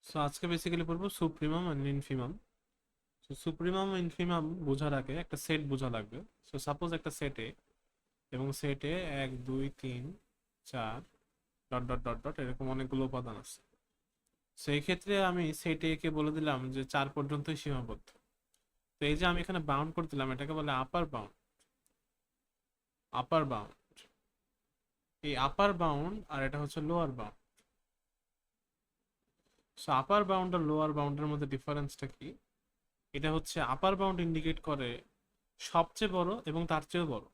So আজকে basically পড়বো supremum and infimum. So supremum infimum বোঝার আগে একটা সেট বোঝা লাগবে। সো সাপোজ একটা সেটে, এবং সেটে 1 2 3 4 ডট ডট ডট ডট এরকম অনেকগুলো উপাদান আছে। সেই ক্ষেত্রে আমি সেটে কে বলে দিলাম যে 4 পর্যন্তই সীমাবদ্ধ। তো এই যে আমি এখানে বাউন্ড করে দিলাম, এটাকে বলে আপার বাউন্ড। আপার বাউন্ড, এই আপার বাউন্ড আর এটা হচ্ছে lower bound. So upper bound আর লোয়ার বাউন্ডের মধ্যে ডিফারেন্সটা কি? এটা হচ্ছে আপার বাউন্ড ইন্ডিকেট করে সবচেয়ে বড় এবং তার চেয়েও বড়,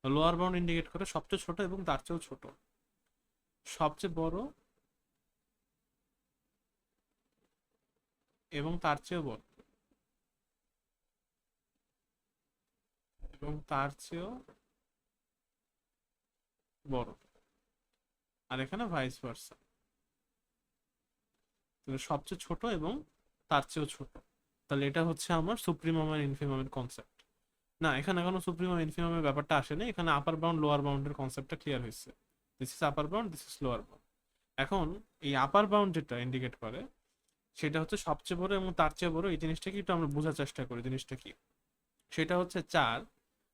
লোয়ার বাউন্ড ইন্ডিকেট করে সবচেয়ে ছোট এবং তার চেয়েও ছোট। সবচেয়ে বড় এবং তার চেয়েও বড় এবং তার চেয়েও বড়, আর এখানে ভাইস ভার্সা, তাহলে সবচেয়ে ছোট এবং তার চেয়েও ছোট। তাহলে এটা হচ্ছে আমার সুপ্রিমাম আর ইনফিমামের কনসেপ্ট। না, এখানে এখনো সুপ্রিমাম ইনফিমামের ব্যাপারটা আসেনি, এখানে আপার বাউন্ড লোয়ার বাউন্ডের কনসেপ্টটা ক্লিয়ার হয়েছে। This is upper bound, this is lower bound. এখন এই আপার বাউন্ড যেটা ইন্ডিকেট করে সেটা হচ্ছে সবচেয়ে বড় এবং তার চেয়ে বড়। এই জিনিসটা কি একটু আমরা বোঝার চেষ্টা করি, জিনিসটা কি। সেটা হচ্ছে 4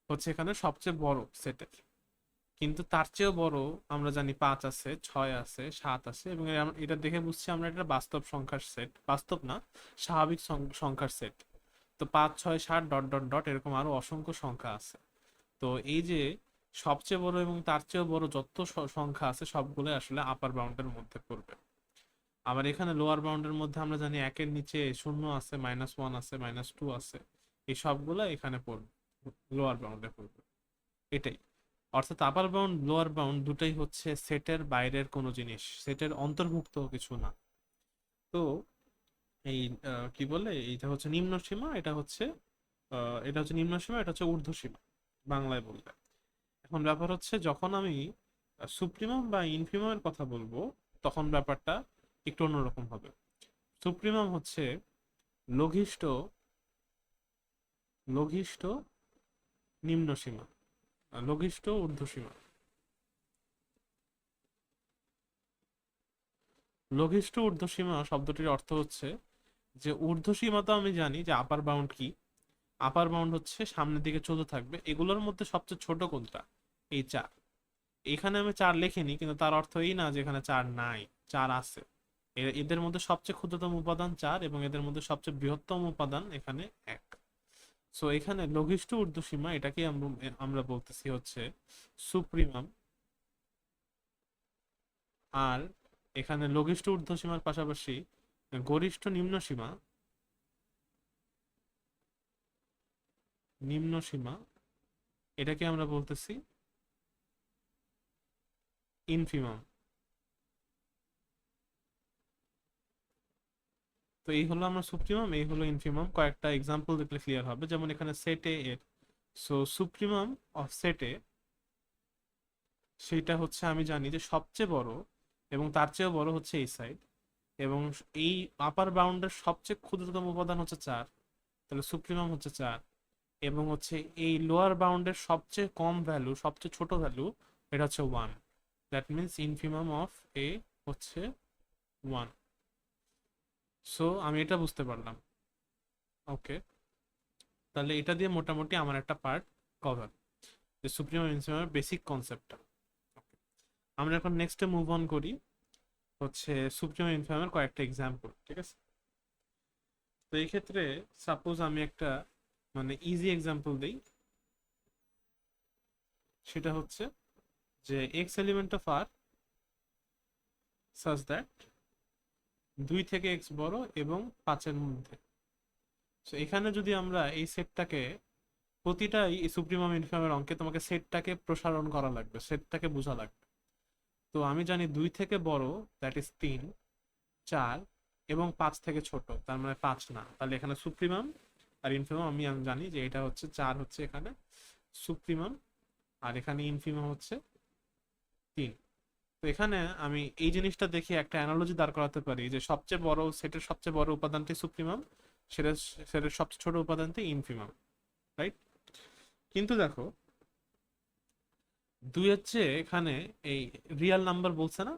হচ্ছে এখানে সবচেয়ে বড় সেটের, কিন্তু তার চেয়েও বড় আমরা জানি 5 আছে, 6 আছে, 7 আছে, এবং এটা দেখে বুঝছি আমরা এটা বাস্তব সংখ্যার সেট, বাস্তব না, স্বাভাবিক সংখ্যার সেট। তো 5 6 7 ডট ডট ডট এরকম আরো অসংখ্য সংখ্যা আছে। তো এই যে সবচেয়ে বড় এবং তার চেয়েও বড় যত সংখ্যা আছে সবগুলো আসলে আপার বাউন্ডের মধ্যে পড়বে। আবার এখানে লোয়ার বাউন্ডের মধ্যে আমরা জানি একের নিচে শূন্য আছে, -1 আছে, -2 আছে, এই সবগুলো এখানে পড়বে, লোয়ার বাউন্ডে পড়বে। এটাই অর্থাৎ আপার বাউন্ড লোয়ার বাউন্ড দুটাই হচ্ছে সেটের বাইরের কোনো জিনিস, সেটের অন্তর্ভুক্ত কিছু না। তো এই কি বলে, এইটা হচ্ছে নিম্ন সীমা, এটা হচ্ছে নিম্ন সীমা, এটা হচ্ছে ঊর্ধ্ব সীমা বাংলায় বললে। এখন ব্যাপার হচ্ছে যখন আমি সুপ্রিমাম বা ইনফিমামের কথা বলবো, তখন ব্যাপারটা একটু অন্যরকম হবে। সুপ্রিমাম হচ্ছে লঘিষ্ঠ, লঘিষ্ঠ নিম্ন সীমা, আর লঘিষ্ঠ ঊর্ধ্ব সীমা। লঘিষ্ঠ ঊর্ধ্ব সীমা শব্দটির অর্থ হচ্ছে যে ঊর্ধ্ব সীমা তো আমি জানি যে আপার বাউন্ড কি, আপার বাউন্ড হচ্ছে সামনের দিকে চলতে থাকবে, এগুলোর মধ্যে সবচেয়ে ছোট কোনটা? এই 4। এখানে আমি 4 লিখিনি, কিন্তু তার অর্থ এই না যে এখানে 4 নাই, 4 আছে। এদের মধ্যে সবচেয়ে ক্ষুদ্রতম উপাদান 4 এবং এদের মধ্যে সবচেয়ে বৃহত্তম উপাদান এখানে 1। সো এখানে লঘিষ্ঠ ঊর্ধ্ব সীমা এটাকে আমরা আমরা বলতেছি হচ্ছে সুপ্রিমাম। আর এখানে লঘিষ্ঠ ঊর্ধ্ব সীমার পাশাপাশি গরিষ্ঠ নিম্ন সীমা, নিম্ন সীমা এটাকে আমরা বলতেছি ইনফিমাম। তো এই হলো আমরা সুপ্রিমাম, এই হলো ইনফিমাম। কয়েকটা এক্সাম্পল দেখলে ক্লিয়ার হবে, যেমন এখানে সেট এ এর, সো সুপ্রিমাম অফ সেট এ, সেটা হচ্ছে আমি জানি যে সবচেয়ে বড় এবং তার চেয়েও বড় হচ্ছে এই সাইড, এবং এই আপার বাউন্ডের সবচেয়ে ক্ষুদ্রতম উপাদান হচ্ছে 4, তাহলে সুপ্রিমাম হচ্ছে 4। এবং হচ্ছে এই লোয়ার বাউন্ডের সবচেয়ে কম ভ্যালু, সবচেয়ে ছোট ভ্যালু, এটা হচ্ছে 1। দ্যাট মিনস ইনফিমাম অফ এ হচ্ছে 1। সো আমি এটা বুঝতে পারলাম। ওকে, তাহলে এটা দিয়ে মোটামুটি আমার একটা পার্ট কভার, যে সুপ্রিমাম ইনফিমামের বেসিক কনসেপ্টটা। আমরা এখন নেক্সটে মুভ অন করি, হচ্ছে সুপ্রিমাম ইনফিমামের কয়েকটা এক্সাম্পল, ঠিক আছে? তো এই ক্ষেত্রে সাপোজ আমি একটা মানে ইজি এক্সাম্পল দিই, সেটা হচ্ছে যে x element of R such that 2 থেকে এক্স বড় এবং 5-এর মধ্যে। তো এখানে যদি আমরা এই সেটটাকে, প্রতিটা এই সুপ্রিমাম ইনফিমামের অঙ্কে তোমাকে সেটটাকে প্রসারণ করা লাগবে, সেটটাকে বোঝা লাগবে। তো আমি জানি 2 থেকে বড়, দ্যাট ইজ 3, 4, এবং 5 থেকে ছোট, তার মানে 5 না, তাহলে এখানে সুপ্রিমাম আর ইনফিমাম আমি আমি জানি যে এটা হচ্ছে 4 হচ্ছে এখানে সুপ্রিমাম, আর এখানে ইনফিমাম হচ্ছে 3। তো এখানে আমি এই জিনিসটা দেখে একটা অ্যানালজি দাঁড় করাতে পারি যে সবচেয়ে বড় সেটের সবচেয়ে বড় উপাদানটি সুপ্রিমাম, সেটা সেটের সবচেয়ে ছোট উপাদানটি ইনফিমাম, রাইট? কিন্তু দেখো, 2 এর চেয়ে এখানে এই রিয়েল নাম্বার বলছে না,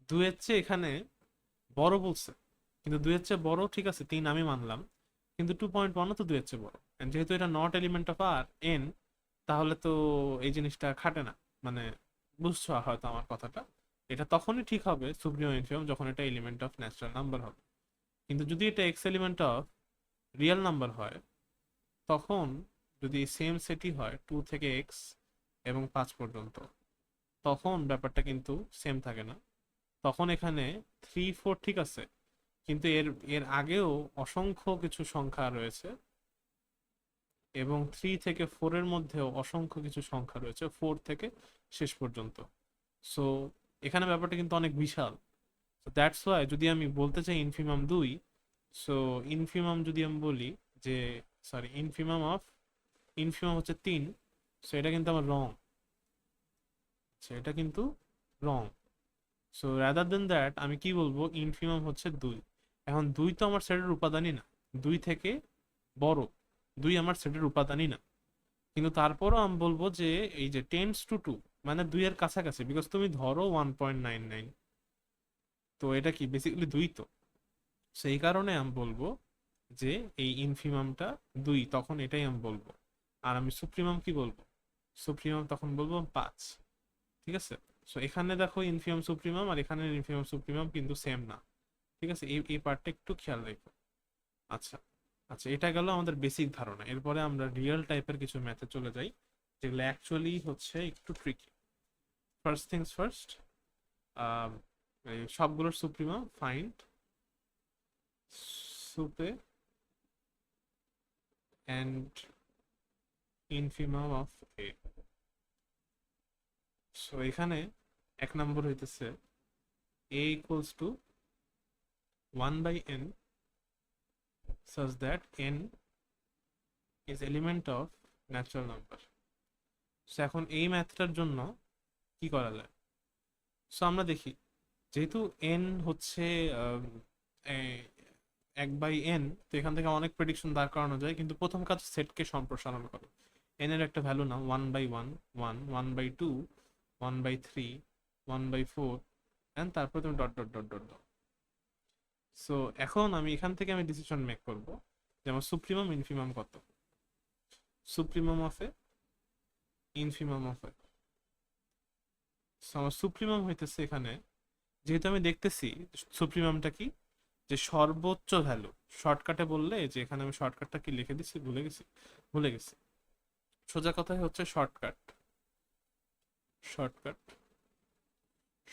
2 এর চেয়ে এখানে বড় বলছে, কিন্তু 2 এর চেয়ে বড়, ঠিক আছে 3 আমি মানলাম, কিন্তু 2.1ও তো 2 এর চেয়ে বড়। And যেহেতু এটা not element of R N, তাহলে তো এই জিনিসটা খাটে না। মানে বুঝছো হয়তো আমার কথাটা। এটা তখনই ঠিক হবে সুপ্রিম ইনফিমাম যখন এটা এলিমেন্ট অফ ন্যাচারাল নাম্বার হবে। কিন্তু যদি এটা x element of real number হয়, তখন যদি সেম সেটই হয় 2 থেকে এক্স এবং 5 পর্যন্ত, তখন ব্যাপারটা কিন্তু সেম থাকে না। তখন এখানে 3 4 ঠিক আছে, কিন্তু এর এর আগেও অসংখ্য কিছু সংখ্যা রয়েছে, এবং 3 থেকে 4 এর মধ্যেও অসংখ্য কিছু সংখ্যা রয়েছে 4 থেকে শেষ পর্যন্ত। সো এখানে ব্যাপারটা কিন্তু অনেক বিশাল। দ্যাটস ওয়াই যদি আমি বলতে চাই ইনফিমাম 2, সো ইনফিমাম যদি আমি বলি যে, সরি, ইনফিমাম হচ্ছে 3, সো এটা কিন্তু আমার রং, এটা কিন্তু রং। সো রাদার দেন দ্যাট আমি কি বলবো, ইনফিমাম হচ্ছে 2। এখন 2 তো আমার সেটের উপাদানই না, 2 থেকে বড়, 2 আমার সেটের উপাদানই না, কিন্তু তারপরও আমি বলবো যে এই যে টেন্স টু 2, মানে 2 এর কাছাকাছি, বিকজ তুমি ধরো 1.99, তো এটা কি বেসিক্যালি 2 তো। সেই কারণে আমি বলবো যে এই ইনফিমামটা 2, তখন এটাই আমি বলবো। আর আমি সুপ্রিমাম কি বলবো, সুপ্রিমাম তখন বলবো 5। ঠিক আছে। সো এখানে দেখো ইনফিমাম সুপ্রিমাম আর এখানে ইনফিমাম সুপ্রিমাম কিন্তু সেম না। ঠিক আছে, এই এই পার্টটা একটু খেয়াল রেখো। আচ্ছা, আচ্ছা, এটা গেল আমাদের বেসিক ধারণা। এরপরে আমরা রিয়েল টাইপের কিছু ম্যাথে চলে যাই, যেগুলো অ্যাকচুয়ালি হচ্ছে একটু ট্রিকি। ফার্স্ট থিংস ফার্স্ট, এই সবগুলোর সুপ্রিমাম ফাইন্ড সুপে and infimum of A. So এখানে 1 নম্বর হইতেছে a equals to 1/n such that n is element of natural number. So এখন এই ম্যাথটার জন্য কি করা যায়? সো আমরা দেখি, যেহেতু n হচ্ছে 1/n, তো এখান থেকে অনেক প্রেডিকশন দাঁড় করানো যায়, কিন্তু প্রথম কাজ সেটকে সম্প্রসারণ করো। n এর একটা ভ্যালু নাও, 1/1, 1, 1/2, 1/3, 1/4, এন্ড তারপর তুমি ডট ডট ডট ডট দাও। সো এখন আমি এখান থেকে আমি ডিসিশন মেক করব যে আমার সুপ্রিমাম ইনফিমাম কত। Supremum of A, infimum of A. So আমার সুপ্রিমাম হইতেছে এখানে, যেহেতু আমি দেখতেছি সুপ্রিমামটা কি, যে সর্বোচ্চ ভ্যালু। শর্টকাটে বললে, যে এখানে আমি শর্টকাটটা কি লিখে দিছি, ভুলে গেছি। সোজা কথাই হচ্ছে শর্টকাট। শর্টকাট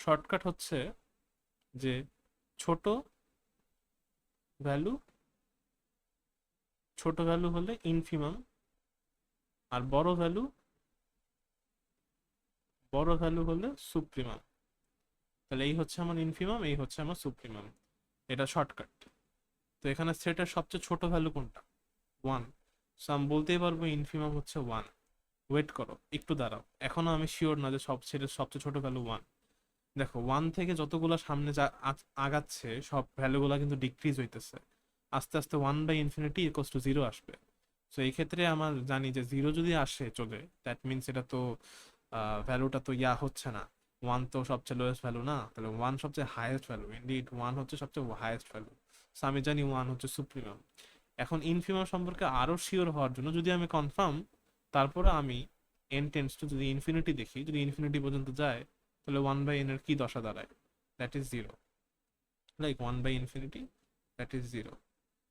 শর্টকাট হচ্ছে যে ছোট ভ্যালু, ছোট ভ্যালু হলে ইনফিমাম, আর বড় ভ্যালু হলে সুপ্রিমাম। তাহলে এই হচ্ছে আমার ইনফিমাম, এই হচ্ছে আমার সুপ্রিমাম। এটা শর্টকাট। তো এখানে সেটের সবচেয়ে ছোট ভ্যালু কোনটা? 1। সো আমি বলতেই পারবো ইনফিমাম হচ্ছে 1। ওয়েট করো, একটু দাঁড়াও, এখনো আমি শিওর না যে সব সেটের সবচেয়ে ছোট ভ্যালু 1। দেখো 1 থেকে যতগুলো সামনে আগাচ্ছে, সব ভ্যালুগুলো কিন্তু ডিক্রিজ হইতেছে। আস্তে আস্তে 1/ইনফিনিটি ইকুয়ালস টু 0 আসবে। সো এই ক্ষেত্রে আমার জানি যে 0 যদি আসে চলে, দ্যাট মিনস এটা তো ভ্যালুটা তো হচ্ছে না। 1 তো সবচেয়ে লোয়েস্ট ভ্যালু না, তাহলে 1 সবচেয়ে হাইয়েস্ট ভ্যালু। ইনডিড 1 হচ্ছে সবচেয়ে হাইয়েস্ট ভ্যালু। সো আমি জানি 1 হচ্ছে সুপ্রিমাম। এখন ইনফিমাম সম্পর্কে আরো শিওর হওয়ার জন্য যদি আমি কনফার্ম, তারপরে আমি এন টেন্স টু যদি ইনফিনিটি দেখি, যদি ইনফিনিটি পর্যন্ত যায়, তাহলে 1/n এর কি দশা দাঁড়ায়? That is 0। লাইক 1/ইনফিনিটি, that is 0।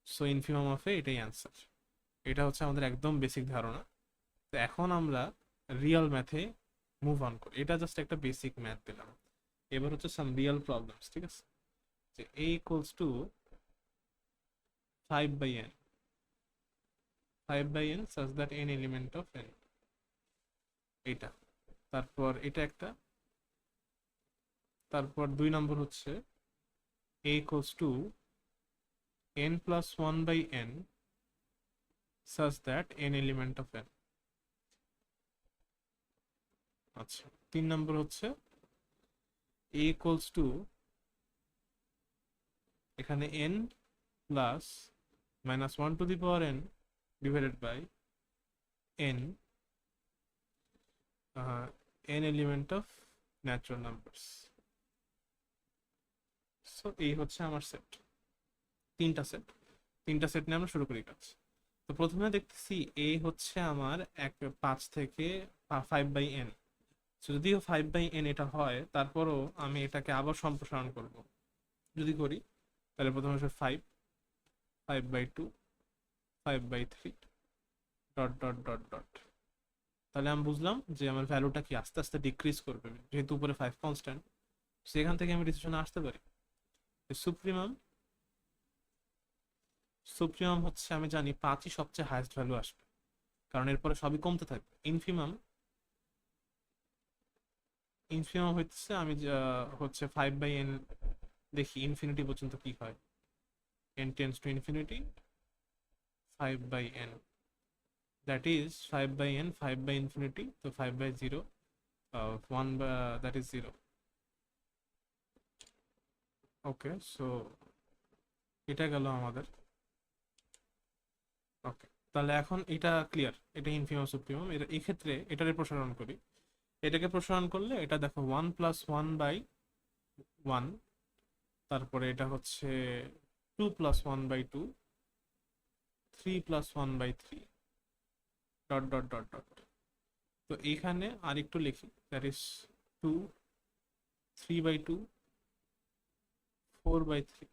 So infimum of A, এটাই অ্যান্সার। এটা হচ্ছে আমাদের একদম বেসিক ধারণা। তো এখন আমরা রিয়েল ম্যাথে মুভ অন করি। এটা জাস্ট একটা বেসিক ম্যাথ দিলাম। এবার হচ্ছে সাম রিয়েল প্রবলেমস, ঠিক আছে? যে a equals two 5/n, 5/n such that n element of n, এইটা। তারপর এটা একটা। তারপর 2 নম্বর হচ্ছে a equals to n plus 1/n such that n element of n। আচ্ছা, 3 নম্বর হচ্ছে a equals to এখানে n plus -1 to the power n divided by n, n element of natural numbers। So এই হচ্ছে আমার সেট, সেট, তিনটা set নিয়ে আমরা শুরু করি কাজ। তো প্রথমে দেখতেছি এ হচ্ছে আমার 5 থেকে 5/n। যদিও 5/n এটা হয়, তারপরও আমি এটাকে আবার সম্প্রসারণ করব। যদি করি তাহলে প্রথমে আসবে 5/2, 5/3, ডট ডট ডট ডট। তাহলে আমি বুঝলাম যে আমার ভ্যালুটা কি আস্তে আস্তে ডিক্রিজ করবে, যেহেতু উপরে 5 কনস্ট্যান্ট। সেখান থেকে আমি ডিসিশনে আসতে পারি সুপ্রিমাম, হচ্ছে আমি জানি 5ই সবচেয়ে হাইয়েস্ট ভ্যালু আসবে, কারণ এরপরে সবই কমতে থাকবে। ইনফিমাম, হচ্ছে আমি হচ্ছে 5/n, দেখি ইনফিনিটি পর্যন্ত কি হয়। n tends to infinity, 5/n, that is 5/n, 5/infinity, তো 5/0, 1 দ্যাট ইজ 0। ওকে, সো এটা গেল আমাদের। ওকে, তাহলে এখন এটা ক্লিয়ার, এটা ইনফিমাম সুপ্রিমাম। এটা এই ক্ষেত্রে এটারে প্রসারণ করি, এটাকে প্রসারণ করলে এটা দেখো 1+1/1, তারপরে এটা হচ্ছে 2+1/2, 3+1/3, ডট ডট ডট ডট। তো এইখানে আর একটু লিখি, দ্যাট ইজ 2, 3/2, 4/3।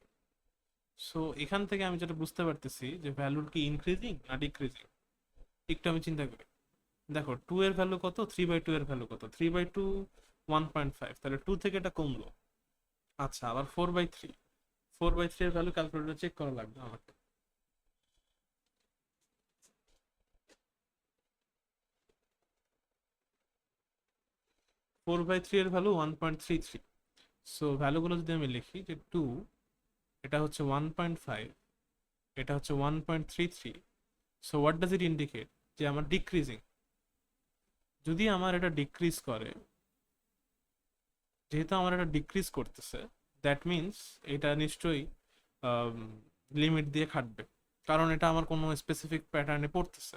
সো এখান থেকে আমি যেটা বুঝতে পারতেছি যে ভ্যালুর কি ইনক্রিজিং না ডিক্রিজিং, একটু আমি চিন্তা করি। দেখো 2 এর ভ্যালু কত, 3/2 এর ভ্যালু কত, 3/2 1.5, তাহলে 2 থেকে এটা কমলো। আচ্ছা, আবার 4/3, 4/3 এর ভ্যালু ক্যালকুলেটর চেক করা লাগবে আমাকে। 4/3 এর ভ্যালু 1.33। সো ভ্যালুগুলো যদি আমি লিখি যে 2, এটা হচ্ছে 1.5, এটা হচ্ছে 1.33। So what does it indicate, যে আমার ডিক্রিজিং। যদি আমার এটা ডিক্রিজ করে, যেহেতু আমার এটা ডিক্রিজ করতেছে, দ্যাট মিনস এটা নিশ্চয়ই লিমিট দিয়ে খাটবে, কারণ এটা আমার কোনো স্পেসিফিক প্যাটার্নে পড়তেছে।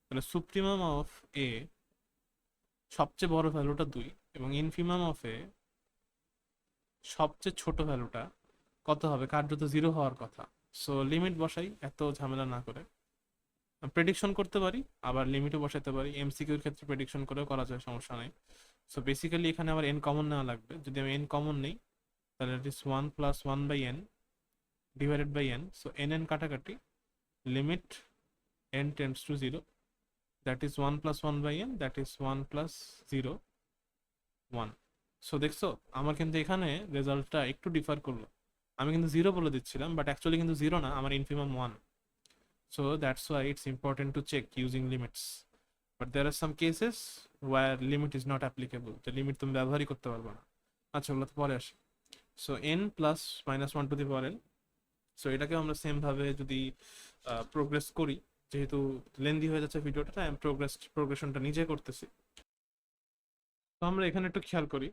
তাহলে সুপ্রিমাম অফ এ সবচেয়ে বড় ভ্যালুটা 2, এবং ইনফিমাম অফ এ সবচেয়ে ছোট ভ্যালুটা কত হবে, কার্যত 0 হওয়ার কথা। সো লিমিট বসাই, এত ঝামেলা না করে। প্রেডিকশন করতে পারি, আবার লিমিটও বসাতে পারি, এমসিকিউর ক্ষেত্রে প্রেডিকশন করেও করা যায়, সমস্যা নাই। সো বেসিক্যালি এখানে আবার এন কমন নেওয়া লাগবে। যদি আমি এন কমন নেই, তাহলে it is 1+1/n divided by n। So n কাটাকাটি, limit n tends to 0, that is 1+1/n, that is 1+0, 1। So দেখছো আমার কিন্তু এখানে রেজাল্টটা একটু ডিফার করলো। আমি কিন্তু 0 বলে দিচ্ছিলাম, বাট অ্যাকচুয়ালি কিন্তু 0 না, আমার infimum 1। So that's why it's important to check using limits. But there are some cases where limit is not applicable, যে লিমিট তুমি ব্যবহারই করতে পারবে না। আচ্ছা, ওগুলো তো পরে আসে। So n plus -1/n। So এটাকে আমরা সেম ভাবে যদি প্রোগ্রেস করি, যেহেতু লেন্দি হয়ে যাচ্ছে ভিডিওটা, তাই আমি প্রোগ্রেশনটা নিজে করতেছি। তো আমরা এখানে একটু খেয়াল করি।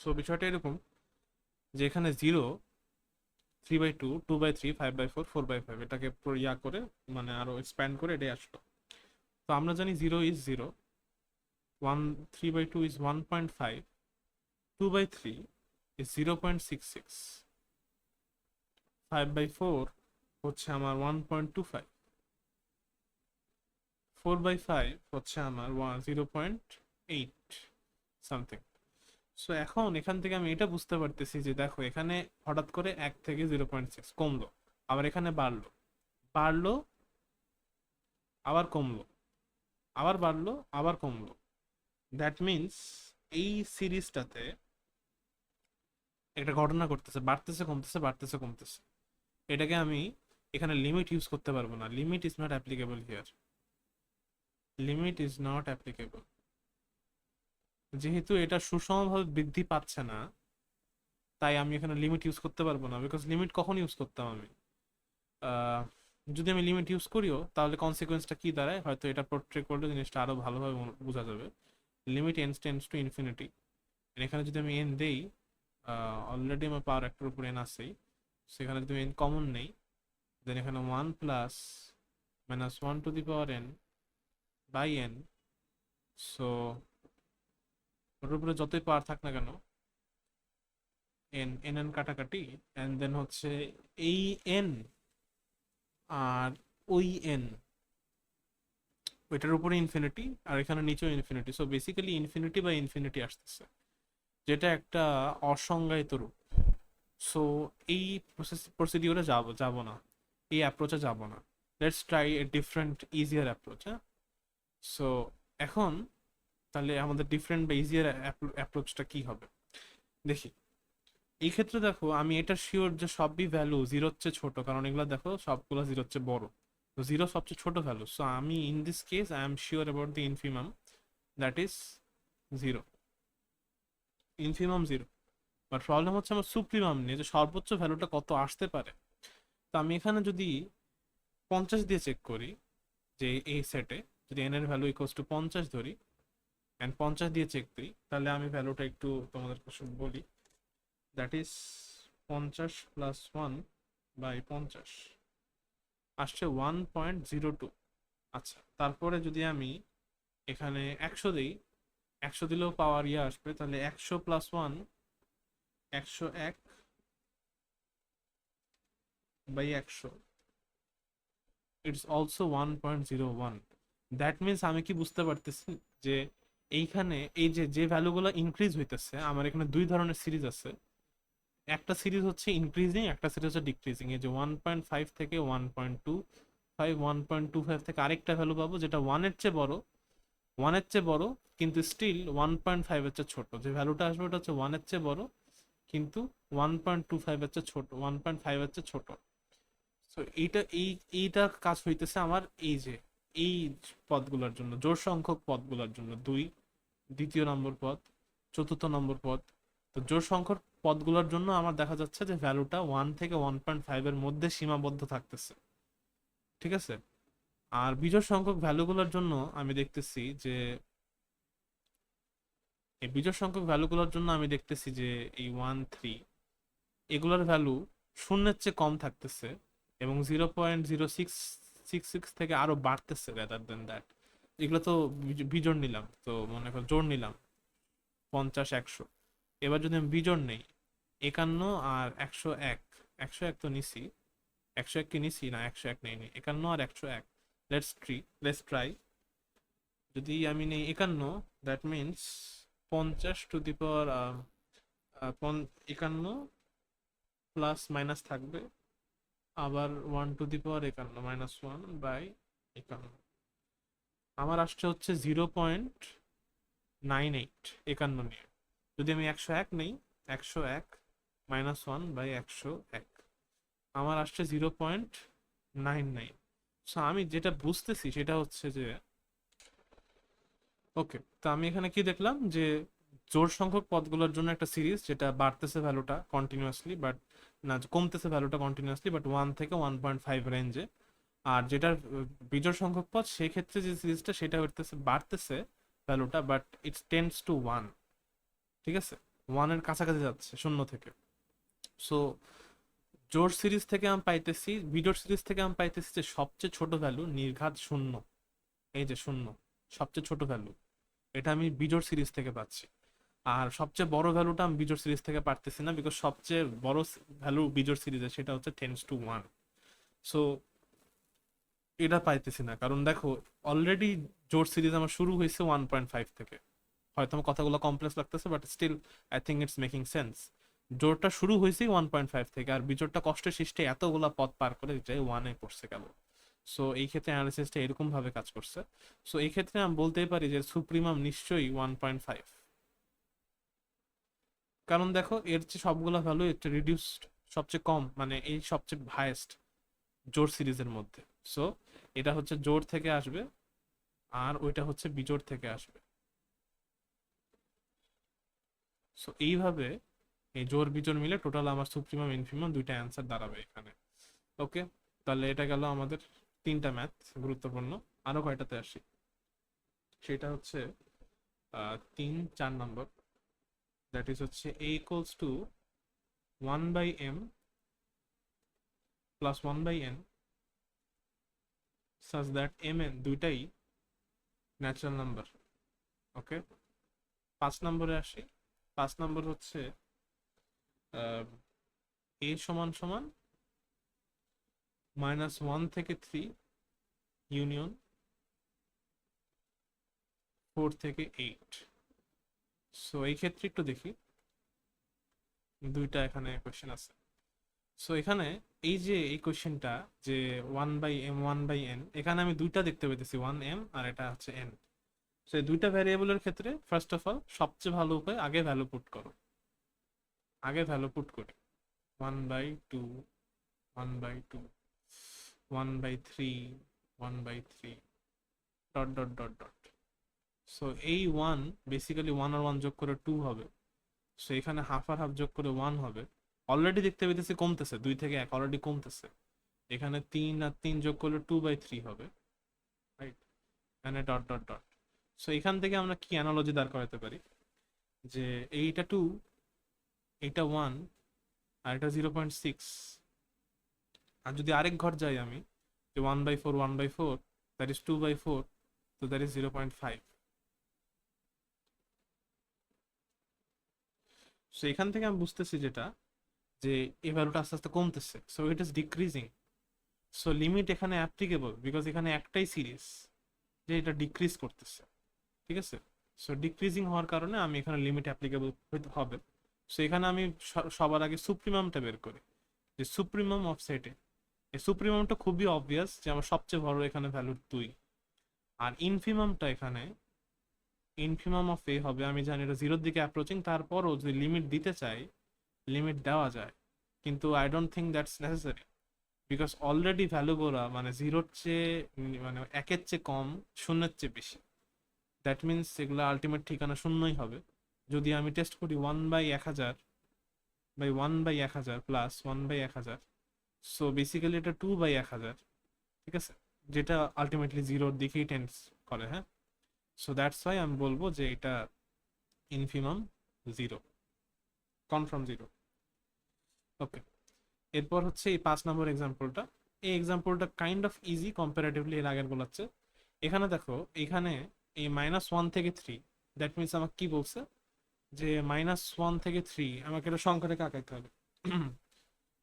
সো বিষয়টা এরকম যে এখানে 0, 3/2, 2/3, 5/4, 4/5, এটাকে ইয়া করে মানে আরো এক্সপ্যান্ড করে এটাই আসলো। তো আমরা জানি 0 ইজ 0, 3/2 ইজ 1.5, 2/3 ইজ 0.66, 5/4 হচ্ছে আমার 1.25, 4/5 হচ্ছে আমার 0.8 সামথিং। সো এখন এখান থেকে আমি এটা বুঝতে পারতেছি যে দেখো এখানে হঠাৎ করে 1 থেকে 0.6 কমলো, আবার এখানে বাড়লো, বাড়লো, আবার কমলো, আবার বাড়লো, আবার কমলো। দ্যাট মিনস এই সিরিজটাতে একটা ঘটনা ঘটতেছে, বাড়তেছে কমতেছে, বাড়তেছে কমতেছে। এটাকে আমি এখানে লিমিট ইউজ করতে পারবো না, limit is not applicable here, limit is not applicable. যেহেতু এটা সুষমভাবে বৃদ্ধি পাচ্ছে না, তাই আমি এখানে লিমিট ইউজ করতে পারবো না। বিকজ লিমিট কখন ইউজ করতাম আমি, আহ, যদি আমি লিমিট ইউজ করিও, তাহলে কনসিকোয়েন্সটা কি দাঁড়ায় হয়তো এটা পোর্ট্রে করলে জিনিসটা আরো ভালোভাবে বোঝা যাবে। Limit N tends to infinity, এখানে যদি আমি এন দেই, অলরেডি আমার পাওয়ার একটার উপর এন আছেই, সেখানে যদি এন কমন নেই, দেন এখানে 1 plus -1/n by N. So ওটার উপরে যতই পাওয়ার থাক না কেন, এন এন এন কাটাকাটি, অ্যান্ড দেন হচ্ছে এই এন আর ওই এন, ওইটার উপরে ইনফিনিটি আর এখানে নিচেও ইনফিনিটি। সো বেসিক্যালি ইনফিনিটি বা ইনফিনিটি আসতেছে, যেটা একটা অসংজ্ঞায়িত রূপ। সো এই প্রসিডিওরে যাব না, এই অ্যাপ্রোচে যাব না। Let's try a different easier approach. হ্যাঁ, সো এখন তাহলে আমাদের ডিফারেন্ট বা ইজিয়ার অ্যাপ্রোচটা কি হবে দেখি। এই ক্ষেত্রে দেখো আমি এটা শিওর যে সবই ভ্যালু জিরোর চেয়ে ছোট, কারণ এগুলো দেখো সবগুলো জিরোর চেয়ে বড়। তো জিরো সবচেয়ে ছোট ভ্যালু, সো আমি in this case I am sure about the infimum, that is zero. Infimum zero. But problem হচ্ছে আমার সুপ্রিমাম নিয়ে, যে সর্বোচ্চ ভ্যালুটা কত আসতে পারে। তো আমি এখানে যদি 50 দিয়ে চেক করি, যে এই সেটে যদি এন এর ভ্যালু ইকুয়ালস টু 50 ধরি অ্যান্ড 50 দিয়ে চেক দিই, তাহলে আমি ভ্যালুটা একটু তোমাদের কাছে বলি। দ্যাট ইজ 50 প্লাস 1 বাই 50 আসছে 1.02। আচ্ছা, তারপরে যদি আমি এখানে 100 দিই, 100 দিলেও পাওয়ার ইয়ে আসবে, তাহলে 100 plus 1 101 by 100, it's also 1.01। That means আমি কি বুঝতে পারতেছি যে এইখানে এই যে যে ভ্যালুগুলো ইনক্রিজ হইতেছে, আমার এখানে দুই ধরনের সিরিজ আছে। একটা সিরিজ হচ্ছে ইনক্রিজিং, একটা সিরিজ হচ্ছে ডিক্রিজিং। এই যে 1.5 থেকে 1.25, 1.25 থেকে আরেকটা ভ্যালু পাবো যেটা ওয়ানের চেয়ে বড়, ওয়ানের চেয়ে বড় কিন্তু স্টিল 1.5 এর চেয়ে ছোট। যে ভ্যালুটা আসবে ওটা হচ্ছে ওয়ানের চেয়ে বড় কিন্তু 1.25 এর চেয়ে ছোট, 1.5 এর চেয়ে ছোট। তো এইটা কাজ হইতেছে আমার এই যে এই পদগুলোর জন্য, জোড় সংখ্যক পদগুলোর জন্য, দুই, দ্বিতীয় নম্বর পদ, চতুর্থ নম্বর পদ। তো জোড় সংখ্যক পদগুলোর জন্য আমার দেখা যাচ্ছে যে ভ্যালুটা 1 থেকে 1.5 এর মধ্যে সীমাবদ্ধ থাকতেছে। ঠিক আছে। আর বিজোড় সংখ্যক ভ্যালুগুলোর জন্য আমি দেখতেছি যে এই বিজোড় সংখ্যক ভ্যালুগুলোর জন্য আমি দেখতেছি যে এই 1 3 এগুলোর ভ্যালু শূন্যের চেয়ে কম থাকতেছে এবং 0.0666 থেকে আরো বাড়তেছে রেদার দেন দ্যাট। এগুলো তো বিজোড় নিলাম, তো মনে করো জোড় নিলাম 50 100। এবার যদি আমি বিজোড় নেই 51 আর 101, 101 তো নিছি, 101 কি নিছি না, 101 নেই, 51 আর 101। Let's try. যদি আমি নেই 51, that means 50 to the power 51 plus minus থাকবে, আবার 1 টু দি পাওয়ার 51 -1/51। আমার আসছে হচ্ছে 0.98 51 নিয়ে। যদি আমি 101 নেই, 101 -1/101, আমার আসছে 0.99। সো আমি যেটা বুঝতেছি সেটা হচ্ছে যে ওকে, তো আমি এখানে কি দেখলাম যে জোড় সংখ্যক পদগুলোর জন্য একটা সিরিজ যেটা বাড়তেছে ভ্যালুটা কন্টিনিউয়াসলি, বাট না কমতেছে ভ্যালুটা কন্টিনিউয়াসলি, বাট 1 থেকে 1.5 রেঞ্জে। আর যেটার বিজোড় সংখ্যক পদ সেক্ষেত্রে যে সিরিজটা সেটা হইতেছে বাড়তেছে ভ্যালুটা, বাট ইটস টেন্ডস টু 1। ঠিক আছে, ওয়ানের কাছাকাছি যাচ্ছে শূন্য থেকে। সো জোড় সিরিজ থেকে আমি পাইতেছি, বিজোড় সিরিজ থেকে আমি পাইতেছি যে সবচেয়ে ছোট ভ্যালু নির্ঘাত শূন্য। এই যে শূন্য সবচেয়ে ছোট ভ্যালু, এটা আমি বিজোড় সিরিজ থেকে পাচ্ছি। আর সবচেয়ে বড় ভ্যালুটা আমি বিজোড় সিরিজ থেকে পারতেছি না, বিকজ সবচেয়ে বড় ভ্যালু বিজোড় সিরিজে সেটা হচ্ছে টেন্স টু 1। সো এটা পাইতেছি না, কারণ দেখো অলরেডি জোড় সিরিজ আমার শুরু হয়েছে 1.5 থেকে। হয়তো আমার কথাগুলো কমপ্লেক্স লাগতেছে, but still I think it's making sense. জোরটা শুরু হয়েছে 1.5 থেকে, আর বিজোড়টা কষ্টের সৃষ্টি এতগুলা পথ পার করে যাই ওয়ানে পড়ছে গেল। সো এই ক্ষেত্রে অ্যানালিসিসটা এরকম ভাবে কাজ করছে। সো এই ক্ষেত্রে আমি বলতেই পারি যে সুপ্রিমাম নিশ্চয়ই 1.5, কারণ দেখো এর চেয়ে সবগুলো ভ্যালু একটু রিডিউসড, সবচেয়ে কম, মানে এই সবচেয়ে হাইয়েস্ট জোড় সিরিজের মধ্যে। সো এটা হচ্ছে জোড় থেকে আসবে আর ওইটা হচ্ছে বিজোড় থেকে আসবে। সো এইভাবে এই জোড় বিজোড় মিলে টোটাল আমার সুপ্রিমাম ইনফিমাম দুইটা অ্যান্সার দাঁড়াবে এখানে। ওকে, তাহলে এটা গেল আমাদের তিনটা ম্যাথ গুরুত্বপূর্ণ। আরো কয়টাতে আসি, সেটা হচ্ছে 3 4 নম্বর। দ্যাট ইজ হচ্ছে a equals two 1/m plus 1/n such that mn দুইটাই ন্যাচারাল নাম্বার। ওকে, 5 নম্বরে আসি। 5 নম্বর হচ্ছে এ সমান সমান -1 থেকে 3 ইউনিয়ন 4 থেকে 8। সো এই ক্ষেত্রে একটু দেখি, দুইটা এখানে কোয়েশ্চেন আছে। সো এখানে এই যে এই কোয়েশ্চেনটা যে 1/m 1/n, এখানে আমি দুইটা দেখতে পেতেছি, 1m আর এটা হচ্ছে n। সো এই দুইটা ভ্যারিয়েবলের ক্ষেত্রে ফার্স্ট অফ অল সবচেয়ে ভালো উপায় আগে ভ্যালু পুট করো, আগে ভ্যালু পুট করি। 1/2, 1/2, 1/3, 1/3, dot dot dot dot. So এই 1 বেসিক্যালি 1 আর 1 যোগ করে 2 হবে। সো এখানে হাফ আর হাফ যোগ করে 1 হবে। অলরেডি দেখতে পেতেছি কমতেছে, 2 থেকে 1 অলরেডি কমতেছে। এখানে 3 আর 3 যোগ করলে 2/3 হবে, রাইট? এখানে ডট ডট ডট। সো এখান থেকে আমরা কি অ্যানালজি দাঁড় করাতে পারি যে এইটা 2, এইটা 1 আর এটা 0.6। আর যদি আরেক ঘর যাই আমি, যে 1/4 1/4, দ্যাট ইজ 2/4, তো দ্যাট ইজ 0.5। সো এখান থেকে আমি বুঝতেছি যেটা, যে এই ভ্যালুটা আস্তে আস্তে কমতেছে, so it is decreasing. So limit এখানে অ্যাপ্লিকেবল বিকজ এখানে একটাই সিরিজ যে এটা ডিক্রিজ করতেছে, ঠিক আছে? সো ডিক্রিজিং হওয়ার কারণে আমি এখানে লিমিট অ্যাপ্লিকেবল হবে। সো এখানে আমি সবার আগে সুপ্রিমামটা বের করি, যে সুপ্রিমাম অফ সেটে। এই সুপ্রিমামটা খুবই অবভিয়াস যে আমার সবচেয়ে বড় এখানে ভ্যালু 2। আর ইনফিমামটা এখানে, ইনফিমাম অফ এ হবে, আমি জানি এটা জিরোর দিকে অ্যাপ্রোচিং, তারপরও যদি লিমিট দিতে চাই লিমিট দেওয়া যায়, কিন্তু I don't think that's necessary because already ভ্যালুগুলো মানে জিরোর চেয়ে মানে একের চেয়ে কম, শূন্যের চেয়ে বেশি। দ্যাট মিনস এগুলো আলটিমেট ঠিকানা শূন্যই হবে। যদি আমি টেস্ট করি 1/1000 বাই 1/1000 প্লাস 1/1000, সো বেসিক্যালি এটা 2/1000, ঠিক আছে? যেটা আলটিমেটলি জিরোর দিকেই টেন্স করে, হ্যাঁ। সো দ্যাটস ওয়াই আমি বলবো যে এটা ইনফিমাম জিরো, কনফার্ম জিরো। ওকে, এরপর হচ্ছে এই 5 নম্বর এক্সাম্পলটা। এই এক্সাম্পলটা কাইন্ড অফ ইজি কম্পারেটিভলি এর আগের গুলাচ্ছে। এখানে দেখো, এখানে এই -1 থেকে 3, দ্যাট মিনস আমাকে কি বলছে যে -1 থেকে 3 আমাকে এটা সংখ্যা রেখে আঁকাইতে হবে।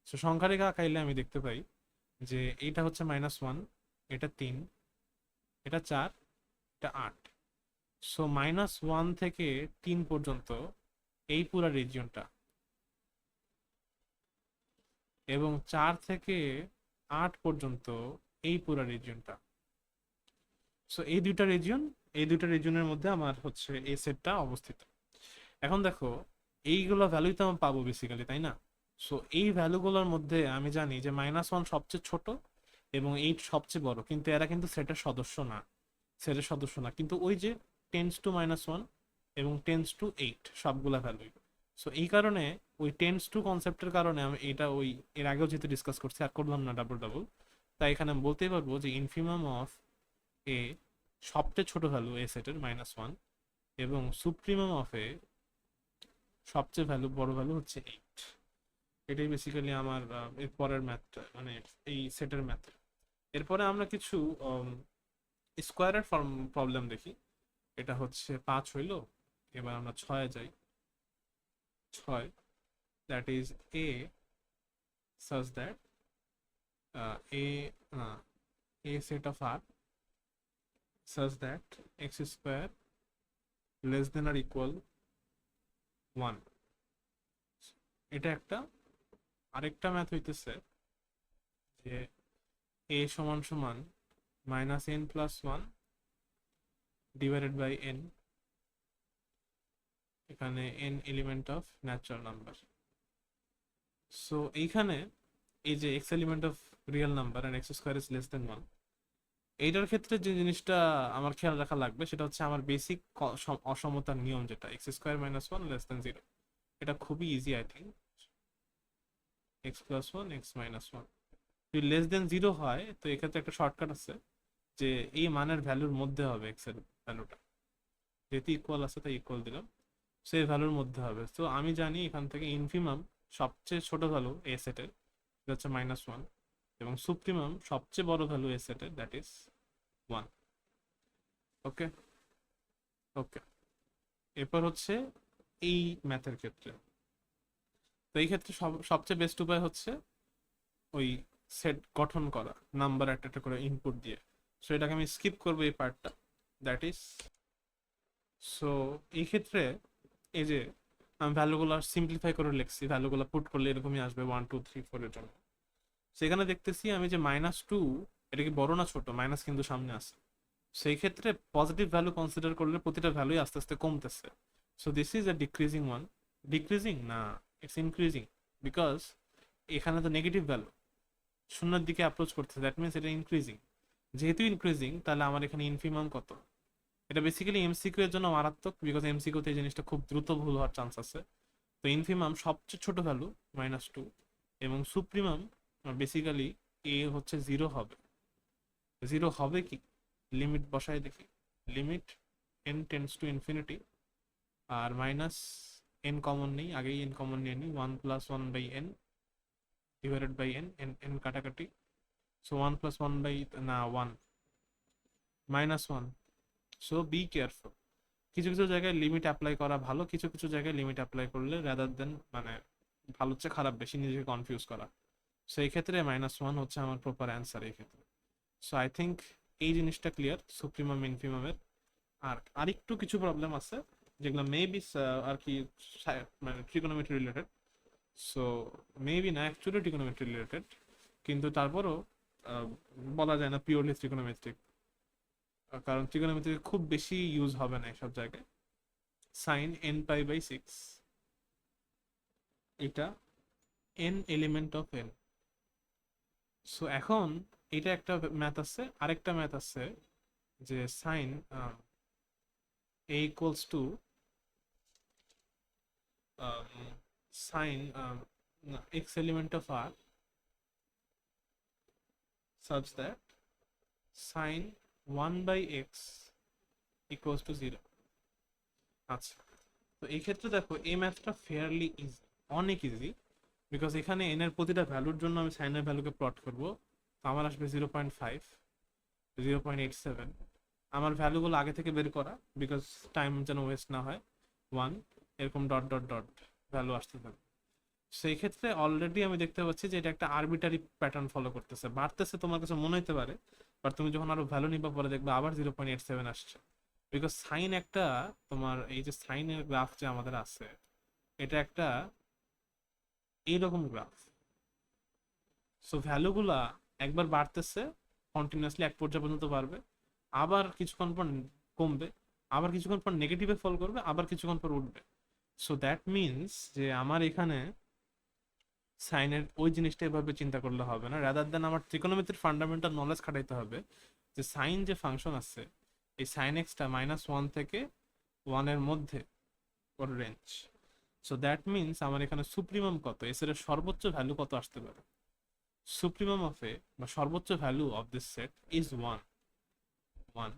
তো সংখ্যা রেখা আঁকাইলে আমি দেখতে পাই যে এইটা হচ্ছে -1, এটা 3, এটা 4, এটা 8। সো -1 থেকে 3 পর্যন্ত এই পুরা রিজিয়নটা, এবং 4 থেকে 8 পর্যন্ত এই পুরা রিজিয়নটা। সো এই দুইটা রিজিয়নের মধ্যে আমার হচ্ছে এই সেটটা অবস্থিত। এখন দেখো, এইগুলো ভ্যালুই তো আমি পাবো বেসিক্যালি, তাই না? সো এই ভ্যালুগুলোর মধ্যে আমি জানি যে -1 সবচেয়ে ছোট এবং 8 সবচেয়ে বড়, কিন্তু এরা কিন্তু সেটের সদস্য না, সেটের সদস্য না। কিন্তু ওই যে টেন্স টু -1 এবং টেন্স টু 8 সবগুলা ভ্যালুই। সো এই কারণে ওই টেন্স টু কনসেপ্টের কারণে আমি এটা ওই এর আগেও যেহেতু ডিসকাস করছি আর করলাম না ডাবল ডাবল, তাই এখানে আমি বলতেই পারবো যে ইনফিমাম অফ এ সবচেয়ে ছোট ভ্যালু এ সেটের -1, এবং সুপ্রিমাম অফ এ সবচেয়ে বড় ভ্যালু হচ্ছে 8। এটাই বেসিক্যালি আমার এর পরের ম্যাথটা, মানে এই সেটের ম্যাথ। এরপরে আমরা কিছু স্কোয়ারের ফর্ম প্রবলেম দেখি। এটা হচ্ছে 5 হইলো, এবার আমরা 6 যাই। 6, that is a such that a set of r such that x square less than or equal 1। এটা একটা। আরেকটা ম্যাথ হইতেছে যে a সমান সমান -n+1 ডিভাইডেড বাই n, এখানে n element of natural number. So এইখানে এই যে x element of real number and x square is less than 1, এইটার ক্ষেত্রে যে জিনিসটা আমার খেয়াল রাখা লাগবে সেটা হচ্ছে আমার বেসিক অসমতার নিয়ম, যেটা x² - 1 লেস দেন 0। এটা খুবই easy, I think. x+1 x - 1 যদি লেস দেন 0 হয়, তো এক্ষেত্রে একটা শর্টকাট আছে যে এই মানের ভ্যালুর মধ্যে হবে x এর ভ্যালুটা, যেহেতু ইকুয়াল আছে তাই ইকুয়াল দিলাম, সেই ভ্যালুর মধ্যে হবে। তো আমি জানি এখান থেকে ইনফিমাম সবচেয়ে ছোট ভ্যালু এ সেটের, সেটা হচ্ছে -1, এবং সুপ্রিমাম সবচেয়ে বড় ভ্যালু এ সেটের, দ্যাট ইজ 1। ওকে, ওকে। এরপর হচ্ছে এই ম্যাথের ক্ষেত্রে তো এই ক্ষেত্রে সবচেয়ে বেস্ট উপায় হচ্ছে ওই সেট গঠন করা, নাম্বার একটা একটা করে ইনপুট দিয়ে। সো এটাকে আমি স্কিপ করবো এই পার্টটা, দ্যাট ইজ। সো এই ক্ষেত্রে এই যে আমি ভ্যালুগুলো সিম্পলিফাই করে লিখছি, ভ্যালুগুলো পুট করলে এরকমই আসবে 1 2 3 4 এর জন্য। সেখানে দেখতেছি আমি যে -2, এটা কি বড় না ছোট, মাইনাস কিন্তু সামনে আছে। সেই ক্ষেত্রে পজিটিভ ভ্যালু কনসিডার করলে প্রতিটা ভ্যালুই আস্তে আস্তে কমতেছে। So this is a decreasing one. Decreasing না, ইটস ইনক্রিজিং, বিকজ এখানে তো নেগেটিভ ভ্যালু শূন্যের দিকে অ্যাপ্রোচ করতেছে, দ্যাট মিনস এটা ইনক্রিজিং। যেহেতু ইনক্রিজিং, তাহলে আমার এখানে ইনফিমাম কত? এটা বেসিক্যালি এমসিকিউ এর জন্য মারাত্মক, বিকজ এমসিকিউতে এই জিনিসটা খুব দ্রুত ভুল হওয়ার চান্স আছে। তো ইনফিমাম সবচেয়ে ছোট ভ্যালু -2, এবং সুপ্রিমাম বেসিক্যালি এ হচ্ছে 0 হবে। 0 হবে কি, লিমিট বসায় দেখি। Limit n tends to infinity, আর মাইনাস n কমন নেই, আগেই n কমন নিয়ে নিই, 1 + 1/n divided by n, n কাটাকাটি। সো 1 + 1 বাই, না 1, -1। So be careful. কিছু কিছু জায়গায় লিমিট অ্যাপ্লাই করা ভালো, কিছু কিছু জায়গায় লিমিট অ্যাপ্লাই করলে রাদার দেন মানে ভালো হচ্ছে খারাপ বেশি নিজেকে কনফিউজ করা। সো এই ক্ষেত্রে -1 হচ্ছে আমার প্রপার অ্যান্সার এই ক্ষেত্রে। সো আই থিঙ্ক এই জিনিসটা ক্লিয়ার সুপ্রিমাম ইনফিমামের। আর আরেকটু কিছু প্রবলেম আছে যেগুলো মেবি আর কি মানে ট্রিগোনোমেট্রি রিলেটেড। সো মেবি না, অ্যাকচুয়ালি ট্রিগোনোমেট্রি রিলেটেড, কিন্তু তারপরও আহ, বলা যায় না পিওরলি ট্রিগোনোমেট্রিক, কারণ ট্রিগোনোমেট্রি খুব বেশি ইউজ হবে না এসব জায়গায়। সাইন n π/6, এটা n element of n। So এখন এটা একটা ম্যাথ আছে, আরেকটা ম্যাথ আছে যে sine a equals to sine x element of r such that sin 1/x equals to 0। আচ্ছা, তো এই ক্ষেত্রে দেখো এই ম্যাথটা ফেয়ারলি ইজি, অনেক ইজি, বিকজ এখানে n এর প্রতিটা ভ্যালুর জন্য আমি সাইনের ভ্যালুকে প্লট করব। তো আমার আসবে 0.5, 0.87। আমার ভ্যালুগুলো আগে থেকে বের করা, বিকজ টাইম যেন ওয়েস্ট না হয়। 1, এরকম ডট ডট ডট ভ্যালু আসতে থাকবে। সেই ক্ষেত্রে অলরেডি আমি দেখতে পাচ্ছি যে এটা একটা আরবিটারি প্যাটার্ন ফলো করতেছে, বাড়তেছে, তোমার কাছে মনে হতে পারে, বাট তুমি যখন আরো ভ্যালু নিবা পরে দেখবে আবার 0.87 আসছে। বিকজ সাইন একটা, তোমার এই যে সাইনের গ্রাফ যে আমাদের আছে, এটা একটা এইরকম গ্রাফ। সো ভ্যালুগুলা একবার বাড়তেছে কন্টিনিউয়াসলি, এক পর্যায়ে পর্যন্ত বাড়বে, আবার কিছুক্ষণ পর কমবে, আবার কিছুক্ষণ পর নেগেটিভে ফল করবে, আবার কিছুক্ষণ পর উঠবে। সো দ্যাট মিনস যে আমার এখানে সাইনের ওই জিনিসটা এভাবে চিন্তা করলে হবে না, রাদার দেন আমার ত্রিকোণমিতির ফান্ডামেন্টাল নলেজ খাটাইতে হবে যে সাইন যে ফাংশন আছে, এই সাইন এক্সটা -1 থেকে 1 এর মধ্যে ওর রেঞ্জ। সো দ্যাট মিনস আমার এখানে সুপ্রিমাম কত, এস এর সর্বোচ্চ ভ্যালু কত আসতে পারে। সুপ্রিমাম অফ এ বা সর্বোচ্চ value of this set is 1, 1,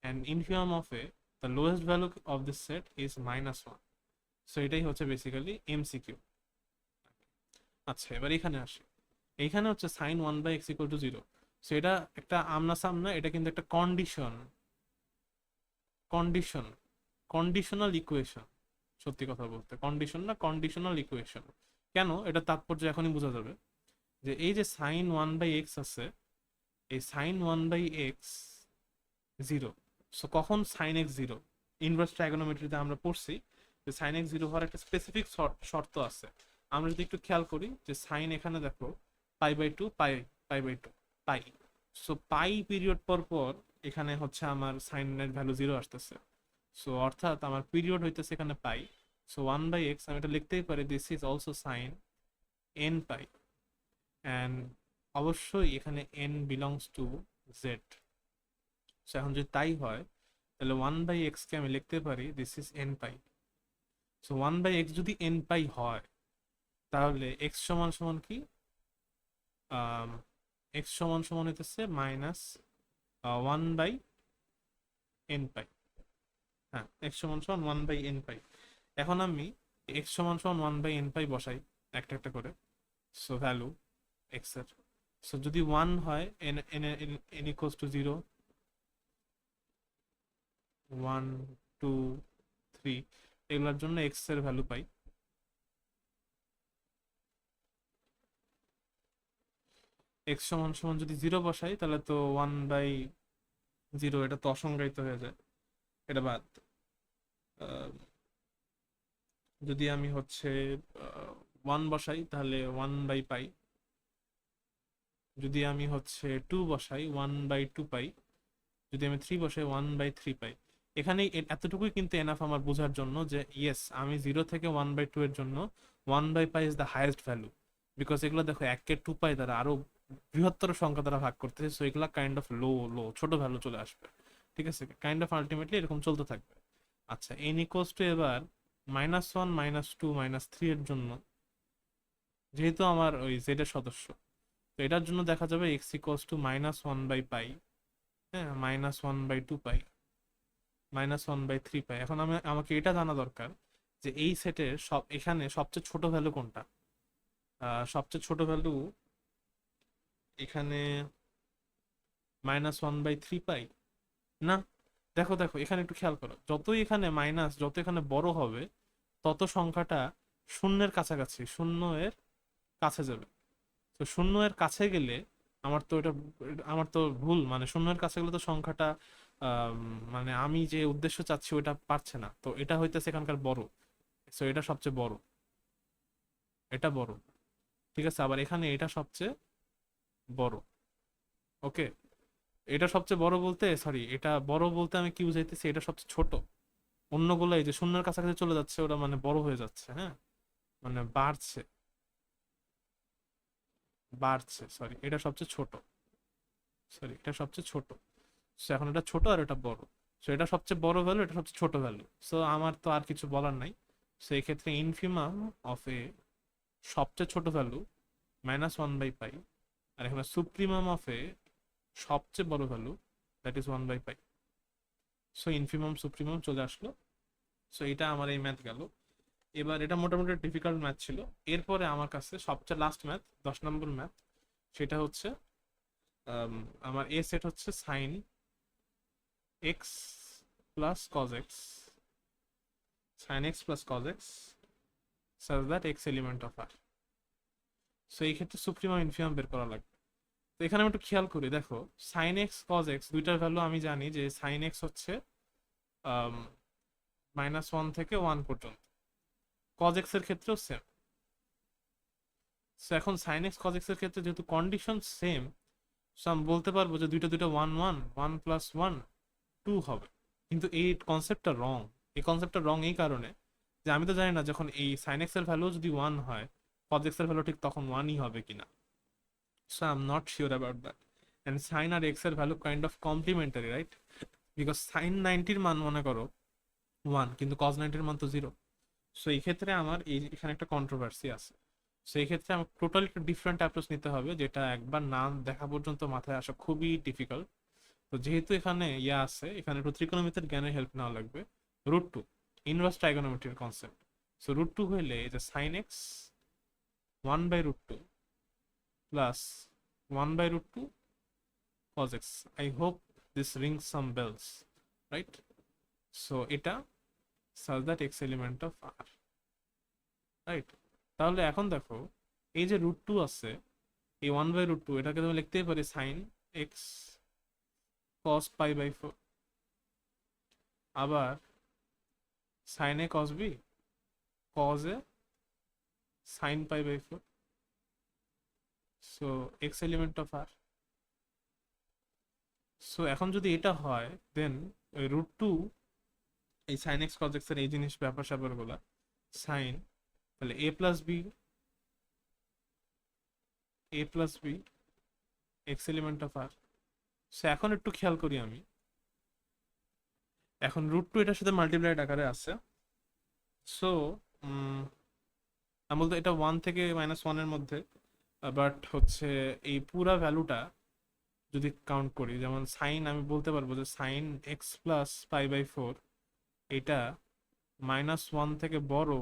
and infimum of a the lowest value of this set is -1। So এটাই হচ্ছে বেসিক্যালি এমসিকিউ। আচ্ছা, এবার এখানে আসি। এইখানে হচ্ছে sign 1/x equal to 0। So এটা একটা আমনা সামনা, এটা কিন্তু একটা কন্ডিশন, কন্ডিশন, কন্ডিশনাল ইকুয়েশন। সত্যি কথা বলতে কন্ডিশন না, কন্ডিশনাল ইকুয়েশন। কেন, এটা তাৎপর্য এখনই বোঝা যাবে। যে এই যে সাইন 1/x আছে, এই সাইন 1/x 0। সো কখন সাইন এক্স 0, ইনভার্স ট্রাইগোনোমেট্রিতে আমরা পড়ছি যে সাইন এক্স 0 হওয়ার একটা স্পেসিফিক শর্ত আছে। আমরা যদি একটু খেয়াল করি যে সাইন এখানে দেখো π/2, π/2, পাই। সো পাই পিরিয়ড পর পর এখানে হচ্ছে আমার সাইনের ভ্যালু 0 আসতেছে। সো অর্থাৎ আমার পিরিয়ড হইতেছে এখানে পাই। সো 1/x আমি এটা লিখতেই পারি, this is also sine n π। And অবশ্যই এখানে n belongs to Z. So এখন যদি তাই হয়, তাহলে 1/x কে আমি লিখতে পারি this is n π। So 1/x যদি n π হয়, তাহলে x সমান সমান কি, x সমান সমান হইতেছে -1/n π। হ্যাঁ, x সমান সমান 1/n π। এখন আমি x সমান সমান 1/n π বসাই একটা একটা করে। সো ভ্যালু x এর, সো যদি 1 হয়, n ইকুয়ালস টু 0, 1, 2, 3, এগুলোর জন্য এক্স এর ভ্যালু পাই। এক্স সমান সমান যদি জিরো বসাই তাহলে তো 1/0, এটা তো অসংজ্ঞায়িত হয়ে যায়, এটা বাদ। আহ, যদি আমি হচ্ছে 1 বসাই তাহলে 1/পাই, যদি আমি হচ্ছে 2 বসাই 1/2 পাই, যদি আমি 3 বসাই 1/3 পাই। এখানে এতটুকুই কিন্তু এনাফ আমার বোঝার জন্য যে ইয়েস, আমি 0 থেকে 1/2 এর জন্য 1/পাই is the highest value. Because এগুলো দেখো 1 কে 2 পাই দ্বারা আরো বৃহত্তর সংখ্যা দ্বারা ভাগ করতেছে, সো এগুলা কাইন্ড অফ লো ছোট ভ্যালু চলে আসবে। ঠিক আছে, কাইন্ড অফ আলটিমেটলি এরকম চলতে থাকবে। আচ্ছা, এন ইকুয়ালস টু এবার -1 -2 -3 এর জন্য, যেহেতু আমার ওই জেড এর সদস্য, তো এটার জন্য দেখা যাবে এক্স ইকুয়ালস টু -1/পাই, হ্যাঁ, -1/2 পাই, -1/3 পাই। এখন আমাকে এটা জানা দরকার যে এই সেটের এখানে সবচেয়ে ছোট ভ্যালু কোনটা। সবচেয়ে ছোট ভ্যালু এখানে -1/3 পাই না। দেখো দেখো, এখানে একটু খেয়াল করো, যতই এখানে মাইনাস, যত এখানে বড় হবে, তত সংখ্যাটা শূন্যের কাছাকাছি, শূন্য এর কাছে যাবে। তো শূন্য এর কাছে গেলে আমার তো ভুল, মানে শূন্য এর কাছে গেলে তো সংখ্যাটা মানে আমি যে উদ্দেশ্য চাচ্ছি ওটা পারছে না, তো এটা হইতেছে এখানকার বড়। সো এটা সবচেয়ে বড়, এটা বড়। ঠিক আছে, আবার এখানে এটা সবচেয়ে বড়। ওকে, এটা সবচেয়ে বড় বলতে, সরি, এটা বড় বলতে আমি কি বুঝাইতেছি, এটা সবচেয়ে ছোট। অন্যগুলো এই যে শূন্যের কাছাকাছি চলে যাচ্ছে, ওটা মানে বড় হয়ে যাচ্ছে, হ্যাঁ, মানে বাড়ছে, বাড়ছে, সরি, এটা সবচেয়ে ছোট, সরি, এটা সবচেয়ে ছোট। সো এখন এটা ছোট আর এটা বড়। সো এটা সবচেয়ে বড় ভ্যালু, এটা সবচেয়ে ছোট ভ্যালু। সো আমার তো আর কিছু বলার নাই। সো এই ক্ষেত্রে ইনফিমাম অফ এ সবচেয়ে ছোট ভ্যালু -1/পাই, আর এখানে সুপ্রিমাম অফ এ সবচেয়ে বড় ভ্যালু, দ্যাট ইজ 1/পাই। সো ইনফিমাম সুপ্রিমাম চলে আসলো। সো এটা আমার এই ম্যাথ গেল। এবার এটা মোটামুটি ডিফিকাল্ট ম্যাথ ছিল। এরপরে আমার কাছে সবচেয়ে লাস্ট ম্যাথ, 10 নম্বর ম্যাথ, সেটা হচ্ছে আমার এ সেট হচ্ছে sine x plus cos x, sin x plus cos x such that x element of r. So এই ক্ষেত্রে সুপ্রিমাম ইনফিমাম বের করা লাগবে। তো এখানে আমি একটু খেয়াল করি, দেখো sin x cos x দুইটার ভ্যালু আমি জানি যে sin x হচ্ছে -1 থেকে 1 পর্যন্ত, cos x এর ক্ষেত্রেও সেম। সো এখন sin x cos x এর ক্ষেত্রে যেহেতু কন্ডিশন সেম, সো আমি বলতে পারবো যে দুইটা দুইটা 1 + 1 2 হবে। কিন্তু এই কনসেপ্টটা রং। এই কনসেপ্টটা রং এই কারণে যে আমি তো জানি না যখন এই sin x এর ভ্যালু যদি 1 হয়, cos x এর ভ্যালু ঠিক তখন 1ই হবে কিনা। So I am not sure about that. And sine আর এক্স এর value kind of complementary, right? Because sine 90-র মান মনে করো 1, কিন্তু cos 90-র মান তো 0। সো এই ক্ষেত্রে আমার এখানে একটা কন্ট্রোভার্সি আছে। সেই ক্ষেত্রে আমার টোটালি একটা ডিফারেন্ট অ্যাপ্রোচ নিতে হবে, যেটা একবার না দেখা পর্যন্ত মাথায় আসা খুবই ডিফিকাল্ট। তো যেহেতু এখানে ইয়া আছে, এখানে একটু ত্রিকোণমিতির জ্ঞানের হেল্প নেওয়া লাগবে। √2, ইনভার্স ট্রাইগোনোমেট্রির কনসেপ্ট। সো √2 হইলে এই যে sine x 1/√2 plus 1/√2 cos x, I hope this rings some bells, right? So এটা সাজ that x element of R, right? তাহলে এখন দেখো, এই যে √2 আছে, এই 1/√2 এটাকে তুমি লিখতেই পারি সাইন এক্স cos π/4, আবার sine A cos b cos A sin π/4। So x element of R. So এখন যদি এটা হয়, দেন ওই √2, এই সাইন এক্স cos x এর এই জিনিস ব্যাপার স্যাপার গুলা সাইন, তাহলে a plus b x element of R. So এখন একটু খেয়াল করি আমি, এখন √2 এটার সাথে মাল্টিপ্লাইড আকারে আছে। সো আমি বলতে এটা 1 থেকে -1 এর মধ্যে, বাট হচ্ছে এই পুরা ভ্যালুটা যদি কাউন্ট করি, যেমন সাইন, আমি বলতে পারবো যে সাইন এক্স প্লাস π/4 এটা -1 থেকে বড়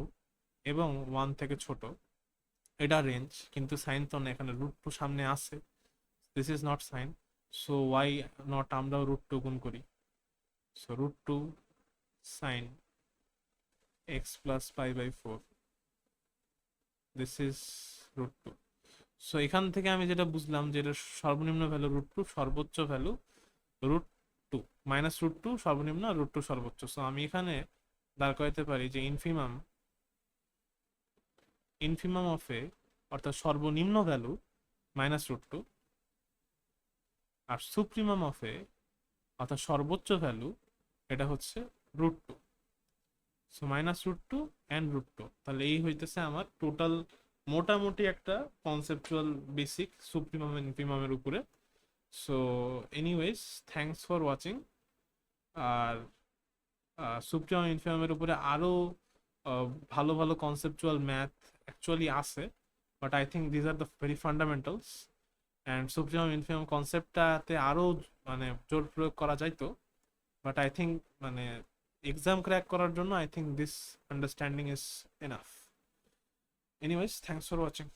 এবং 1 থেকে ছোট, এটা রেঞ্জ। কিন্তু সাইন তো না, এখানে √2 সামনে আছে, this is not sine. So why not আমরাও √2 গুণ করি। So √2 sine x plus π/4, this is √2। So এখান থেকে আমি যেটা বুঝলাম যে এটা সর্বনিম্ন ভ্যালু √2, সর্বোচ্চ ভ্যালু √2, -√2 সর্বনিম্ন আর √2 সর্বোচ্চ। সো আমি এখানে দাঁড় করাতে পারি যে ইনফিমাম ইনফিমাম অফ এ, অর্থাৎ সর্বনিম্ন ভ্যালু -√2, আর সুপ্রিমাম অফ এ অর্থাৎ সর্বোচ্চ ভ্যালু এটা হচ্ছে √2। সো -√2 অ্যান্ড √2, তাহলে এই হইতেছে আমার টোটাল মোটামুটি একটা কনসেপচুয়াল বেসিক সুপ্রিমাম ইনফিমামের উপরে। So anyways, thanks for watching. আর সুপ্রিমাম ইনফিমামের উপরে আরো ভালো ভালো কনসেপচুয়াল ম্যাথ অ্যাকচুয়ালি আছে, but I think these are the very fundamentals. And supremum infimum কনসেপ্টটাতে আরো মানে জোর প্রয়োগ করা যাইতো, বাট আই থিঙ্ক মানে এক্সাম ক্র্যাক করার জন্য I think this understanding is enough. Anyways, thanks for watching.